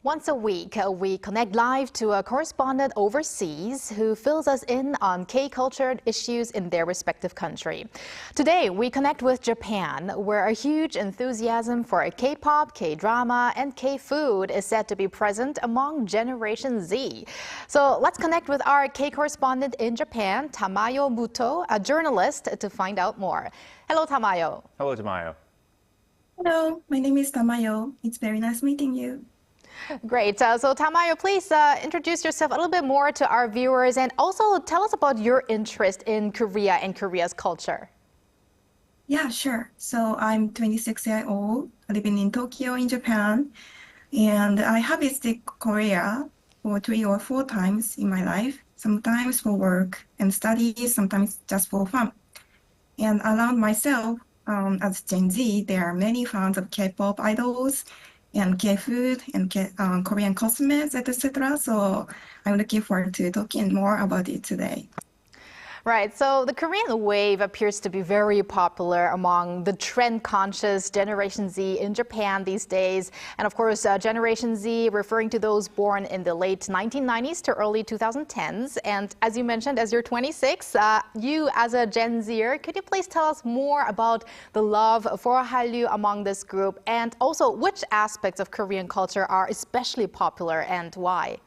Once a week, we connect live to a correspondent overseas who fills us in on K-culture issues in their respective country. Today, we connect with Japan, where a huge enthusiasm for K-pop, K-drama, and K-food is said to be present among Generation Z. So let's connect with our K-correspondent in Japan, Tamayo Muto, a journalist, to find out more. Hello, Tamayo. Hello, Tamayo. Hello, my name is Tamayo. It's very nice meeting you. Great. So Tamayo, please introduce yourself a little bit more to our viewers and also tell us about your interest in Korea and Korea's culture. Yeah, sure. So I'm 26 years old, living in Tokyo in Japan, and I have visited Korea for 3 or 4 times in my life, sometimes for work and studies, sometimes just for fun. And around myself, as Gen Z, there are many fans of K-pop idols and K-food and Korean cosmetics, etc. So I'm looking forward to talking more about it today. Right, so the Korean wave appears to be very popular among the trend-conscious Generation Z in Japan these days. And of course, Generation Z referring to those born in the late 1990s to early 2010s. And as you mentioned, as you're 26, you as a Gen Zer, could you please tell us more about the love for Hallyu among this group? And also, which aspects of Korean culture are especially popular and why?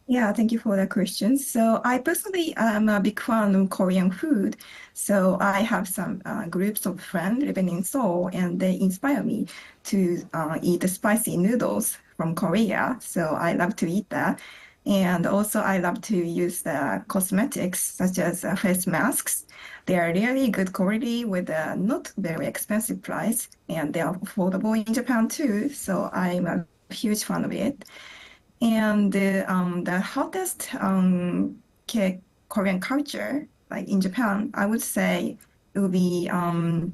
Yeah, thank you for the question. So I personally am a big fan of Korean food. So I have some groups of friends living in Seoul, and they inspire me to eat the spicy noodles from Korea. So I love to eat that. And also I love to use the cosmetics such as face masks. They are really good quality with a not very expensive price, and they are affordable in Japan too. So I'm a huge fan of it. And the hottest Korean culture, like in Japan, I would say it would be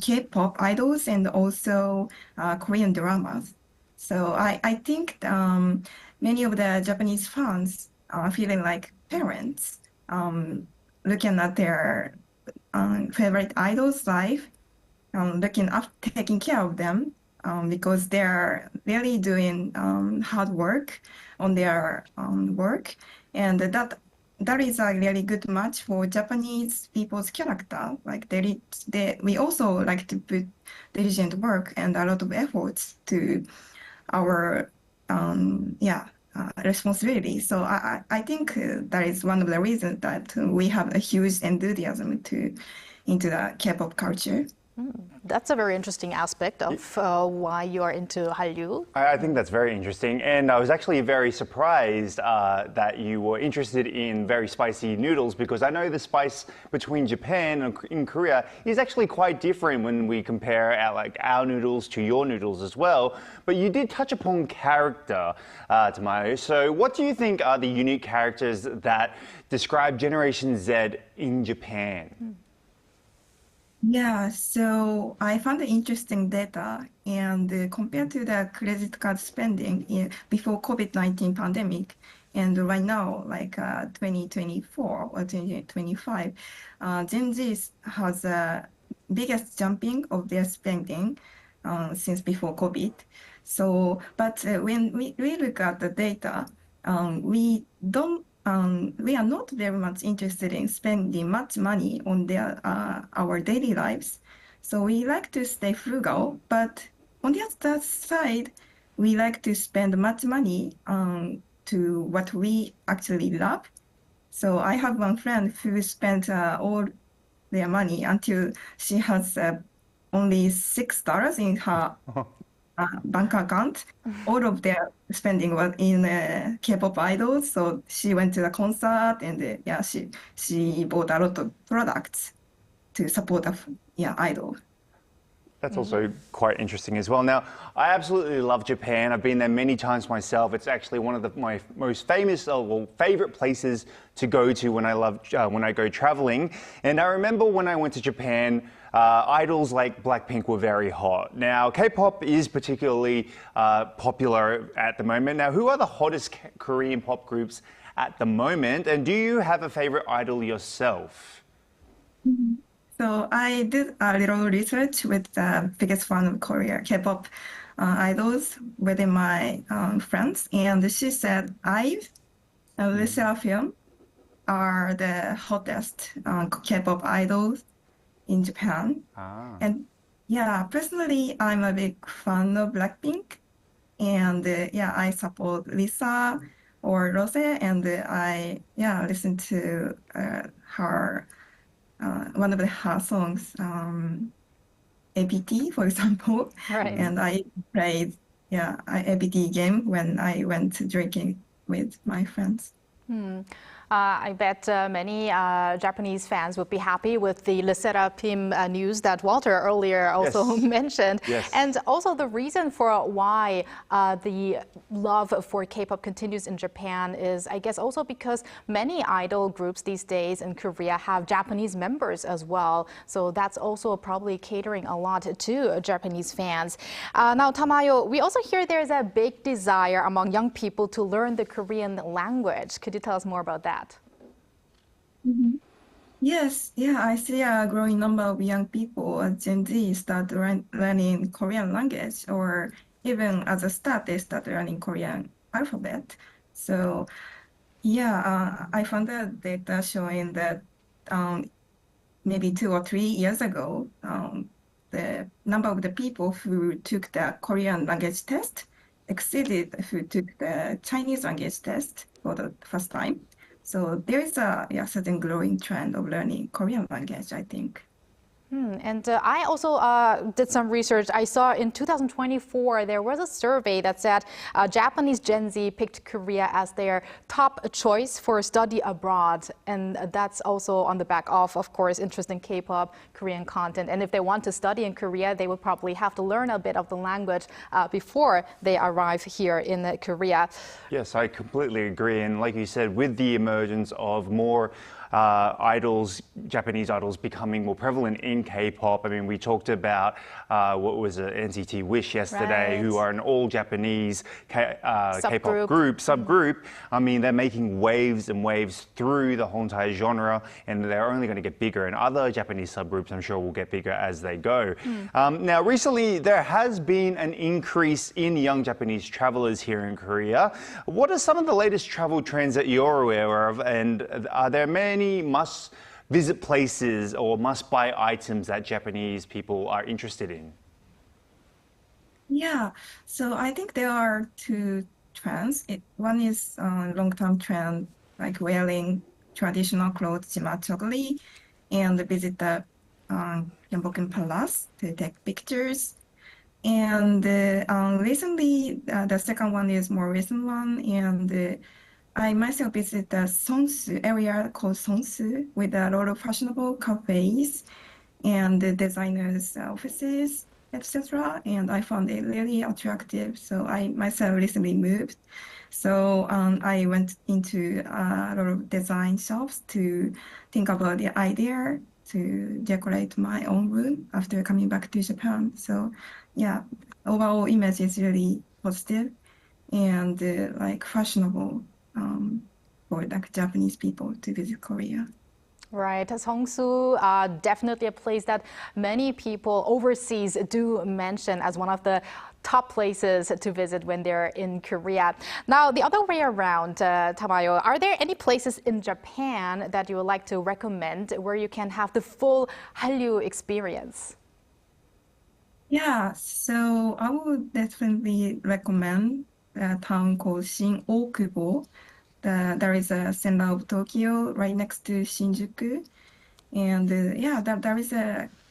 K-pop idols and also Korean dramas. So I think many of the Japanese fans are feeling like parents, looking at their favorite idols' life, taking care of them. Because they're really doing hard work on their work, and that is a really good match for Japanese people's character. Like we also like to put diligent work and a lot of efforts to our responsibility. So I think that is one of the reasons that we have a huge enthusiasm into the K-pop culture. That's a very interesting aspect of why you are into Hallyu. I think that's very interesting, and I was actually very surprised that you were interested in very spicy noodles, because I know the spice between Japan and in Korea is actually quite different when we compare our noodles to your noodles as well. But you did touch upon character, Tamayo. So what do you think are the unique characters that describe Generation Z in Japan? Yeah, so I found the interesting data, and compared to the credit card spending before COVID-19 pandemic, and right now, like 2024 or 2025, Gen Z has the biggest jumping of their spending since before COVID. So, but when we look at the data, we are not very much interested in spending much money on our daily lives. So we like to stay frugal, but on the other side, we like to spend much money to what we actually love. So I have one friend who spent all their money until she has only $6 in her bank account. All of their spending was in K-pop idols. So she went to the concert, and she bought a lot of products to support idol. That's also quite interesting as well. Now, I absolutely love Japan. I've been there many times myself. It's actually one of my most famous or favorite places to go to when I go traveling. And I remember when I went to Japan, idols like Blackpink were very hot. Now, K-pop is particularly popular at the moment. Now, who are the hottest Korean pop groups at the moment? And do you have a favorite idol yourself? So I did a little research with the biggest fan of Korea K-pop idols within my friends, and she said IVE and Le Sserafim are the hottest K-pop idols in Japan. Ah. And yeah, personally, I'm a big fan of Blackpink. And yeah, I support Lisa or Rose, and I listen to her one of her songs, APT, for example. Right. And I played APT game when I went drinking with my friends. I bet many Japanese fans would be happy with the Le Sserafim news that Walter earlier also mentioned. Yes. And also the reason for why the love for K-pop continues in Japan is, I guess, also because many idol groups these days in Korea have Japanese members as well. So that's also probably catering a lot to Japanese fans. Now, Tamayo, we also hear there's a big desire among young people to learn the Korean language. Could you tell us more about that? Mhm. Yes, yeah, I see a growing number of young people at Gen Z start learning Korean language, or even as a start, they start learning Korean alphabet. So, yeah, I found that data showing that maybe 2 or 3 years ago, the number of the people who took the Korean language test exceeded who took the Chinese language test for the first time. So there is a certain growing trend of learning Korean language, I think. And I also did some research. I saw in 2024, there was a survey that said Japanese Gen Z picked Korea as their top choice for study abroad. And that's also on the back of course, interest in K-pop, Korean content. And if they want to study in Korea, they would probably have to learn a bit of the language before they arrive here in Korea. Yes, I completely agree. And like you said, with the emergence of more idols, Japanese idols becoming more prevalent in K-pop. I mean, we talked about what was it, NCT Wish yesterday, who are an all-Japanese K-pop subgroup. I mean, they're making waves and waves through the whole entire genre, and they're only going to get bigger. And other Japanese subgroups, I'm sure, will get bigger as they go. Now, recently, there has been an increase in young Japanese travelers here in Korea. What are some of the latest travel trends that you're aware of, and are there many must-visit places or must-buy items that Japanese people are interested in? Yeah, so I think there are two trends. One is long-term trend, like wearing traditional clothes chimachogly and visit the Gyeongbokgung Palace to take pictures. And recently, the second one is more recent one, and I myself visit the Songsu area called Songsu with a lot of fashionable cafes and the designers' offices, etc. And I found it really attractive. So I myself recently moved. So I went into a lot of design shops to think about the idea to decorate my own room after coming back to Japan. So yeah, overall image is really positive and like fashionable for like Japanese people to visit Korea. Right, Songsu, definitely a place that many people overseas do mention as one of the top places to visit when they're in Korea. Now, the other way around, Tamayo, are there any places in Japan that you would like to recommend where you can have the full Hallyu experience? Yeah, so I would definitely recommend a town called Shin-Okubo. There is a center of Tokyo right next to Shinjuku. And yeah, there is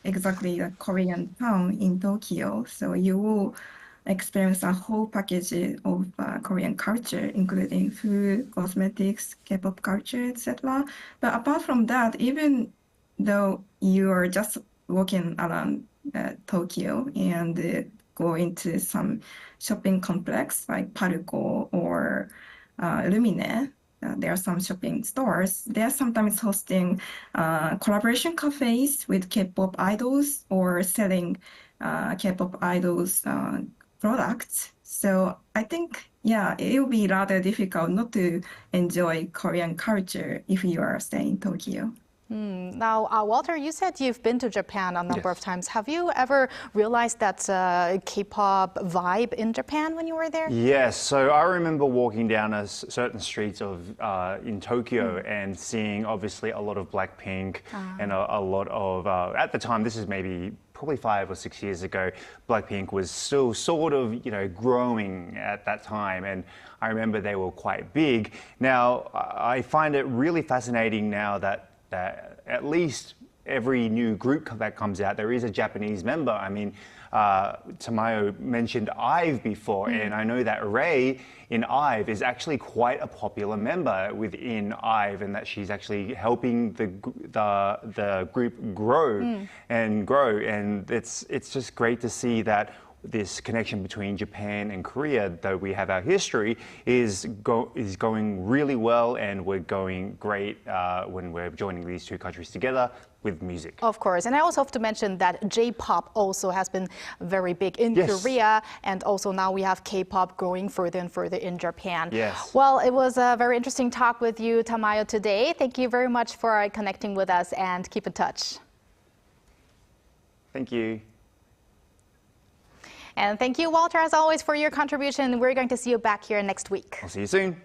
exactly a Korean town in Tokyo. So you will experience a whole package of Korean culture, including food, cosmetics, K-pop culture, etc. But apart from that, even though you are just walking around Tokyo and go into some shopping complex like Paruko or Lumine, there are some shopping stores. They are sometimes hosting collaboration cafes with K-pop idols or selling K-pop idols products. So I think, yeah, it will be rather difficult not to enjoy Korean culture if you are staying in Tokyo. Now, Walter, you said you've been to Japan a number of times. Have you ever realized that K-pop vibe in Japan when you were there? Yes, so I remember walking down certain streets in Tokyo and seeing obviously a lot of Blackpink and a lot of, at the time, this is maybe probably 5 or 6 years ago, Blackpink was still sort of, growing at that time. And I remember they were quite big. Now, I find it really fascinating now that at least every new group that comes out, there is a Japanese member. I mean, Tamayo mentioned IVE before, and I know that Ray in IVE is actually quite a popular member within IVE, and that she's actually helping the group grow and grow. And it's just great to see that this connection between Japan and Korea, though we have our history, is going really well, and we're going great when we're joining these two countries together with music. Of course, and I also have to mention that J-pop also has been very big in Korea, and also now we have K-pop growing further and further in Japan. Yes. Well, it was a very interesting talk with you, Tamayo, today. Thank you very much for connecting with us, and keep in touch. Thank you. And thank you, Walter, as always, for your contribution. We're going to see you back here next week. I'll see you soon.